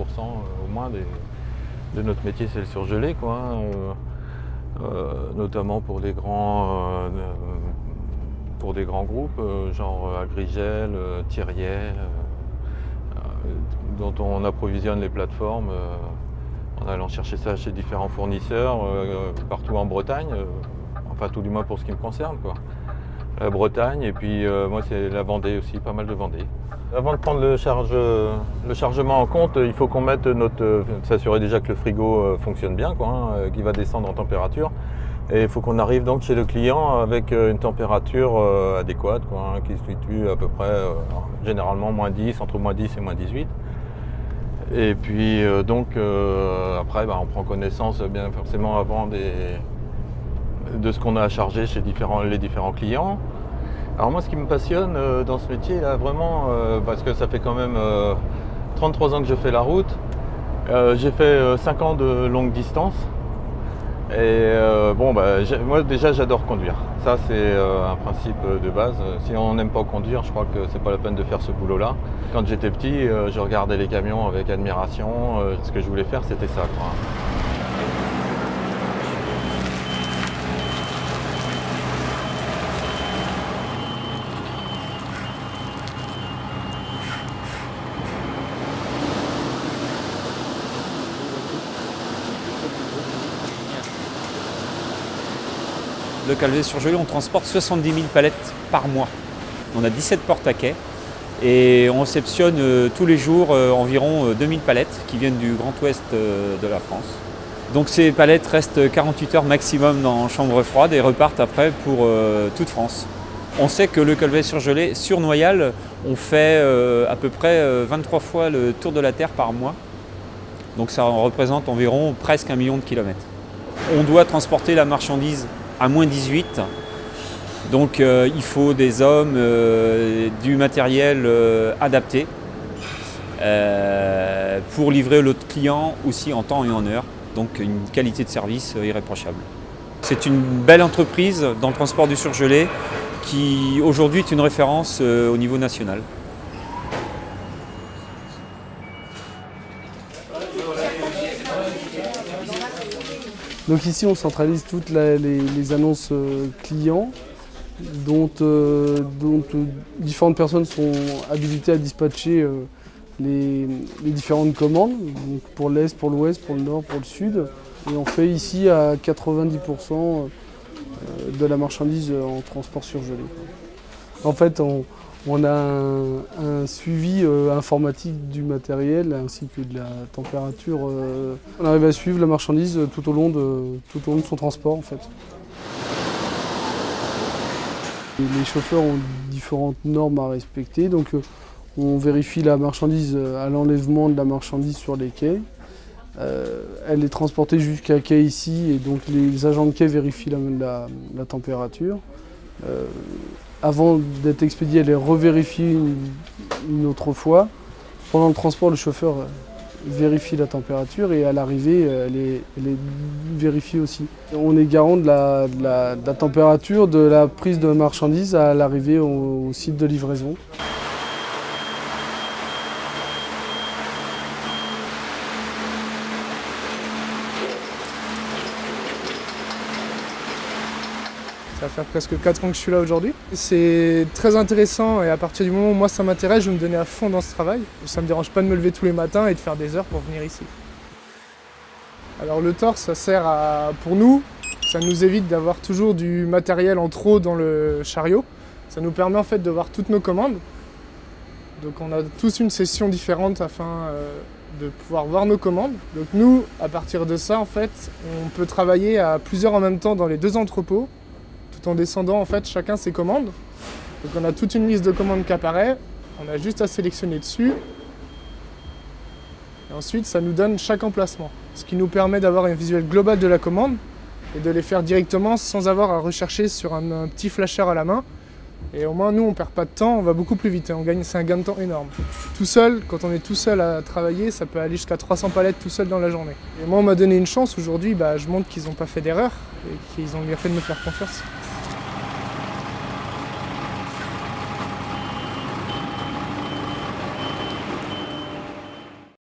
au moins de notre métier, c'est le surgelé, quoi, notamment pour des grands groupes, genre Agrigel, Thiriet, dont on approvisionne les plateformes en allant chercher ça chez différents fournisseurs partout en Bretagne, enfin tout du moins pour ce qui me concerne, quoi. La Bretagne et puis moi c'est la Vendée aussi, pas mal de Vendée. Avant de prendre le chargement en compte, il faut qu'on mette s'assurer déjà que le frigo fonctionne bien, quoi, qu'il va descendre en température. Et il faut qu'on arrive donc chez le client avec une température adéquate, quoi, qui se situe à peu près généralement -10, entre -10 et -18. Et puis après on prend connaissance bien forcément avant de ce qu'on a à charger chez les différents clients. Alors moi ce qui me passionne dans ce métier là vraiment, parce que ça fait quand même 33 ans que je fais la route, j'ai fait 5 ans de longue distance. Et moi déjà j'adore conduire, ça c'est un principe de base. Si on n'aime pas conduire, je crois que c'est pas la peine de faire ce boulot là. Quand j'étais petit, je regardais les camions avec admiration, ce que je voulais faire c'était ça, quoi. Le Calvé surgelé, on transporte 70 000 palettes par mois. On a 17 portes à quai et on réceptionne tous les jours environ 2000 palettes qui viennent du Grand Ouest de la France. Donc ces palettes restent 48 heures maximum dans chambre froide et repartent après pour toute France. On sait que le Calvé surgelé sur Noyal, on fait à peu près 23 fois le tour de la Terre par mois. Donc ça représente environ presque 1 million de kilomètres. On doit transporter la marchandise à -18, donc il faut des hommes, du matériel adapté pour livrer l'autre client aussi en temps et en heure, donc une qualité de service irréprochable. C'est une belle entreprise dans le transport du surgelé qui aujourd'hui est une référence au niveau national. Donc ici on centralise toutes les annonces clients dont différentes personnes sont habilitées à dispatcher les différentes commandes, donc pour l'Est, pour l'Ouest, pour le Nord, pour le Sud. Et on fait ici à 90% de la marchandise en transport surgelé. En fait, on a un suivi informatique du matériel ainsi que de la température. On arrive à suivre la marchandise tout au long de son transport en fait. Les chauffeurs ont différentes normes à respecter, donc on vérifie la marchandise à l'enlèvement de la marchandise sur les quais. Elle est transportée jusqu'à quai ici et donc les agents de quai vérifient la température. Avant d'être expédiée, elle est revérifiée une autre fois. Pendant le transport, le chauffeur vérifie la température et à l'arrivée, elle est vérifiée aussi. On est garant de la température de la prise de marchandises à l'arrivée au site de livraison. Ça va faire presque 4 ans que je suis là aujourd'hui. C'est très intéressant et à partir du moment où moi ça m'intéresse, je vais me donner à fond dans ce travail. Ça ne me dérange pas de me lever tous les matins et de faire des heures pour venir ici. Alors le torse, ça sert pour nous, ça nous évite d'avoir toujours du matériel en trop dans le chariot. Ça nous permet en fait de voir toutes nos commandes. Donc on a tous une session différente afin de pouvoir voir nos commandes. Donc nous, à partir de ça, en fait, on peut travailler à plusieurs en même temps dans les 2 entrepôts, tout en descendant en fait chacun ses commandes. Donc on a toute une liste de commandes qui apparaît, on a juste à sélectionner dessus. Et ensuite ça nous donne chaque emplacement, ce qui nous permet d'avoir un visuel global de la commande et de les faire directement sans avoir à rechercher sur un petit flasher à la main. Et au moins nous on perd pas de temps, on va beaucoup plus vite et c'est un gain de temps énorme. Tout seul, quand on est tout seul à travailler, ça peut aller jusqu'à 300 palettes tout seul dans la journée. Et moi on m'a donné une chance aujourd'hui, je montre qu'ils n'ont pas fait d'erreur et qu'ils ont bien fait de me faire confiance.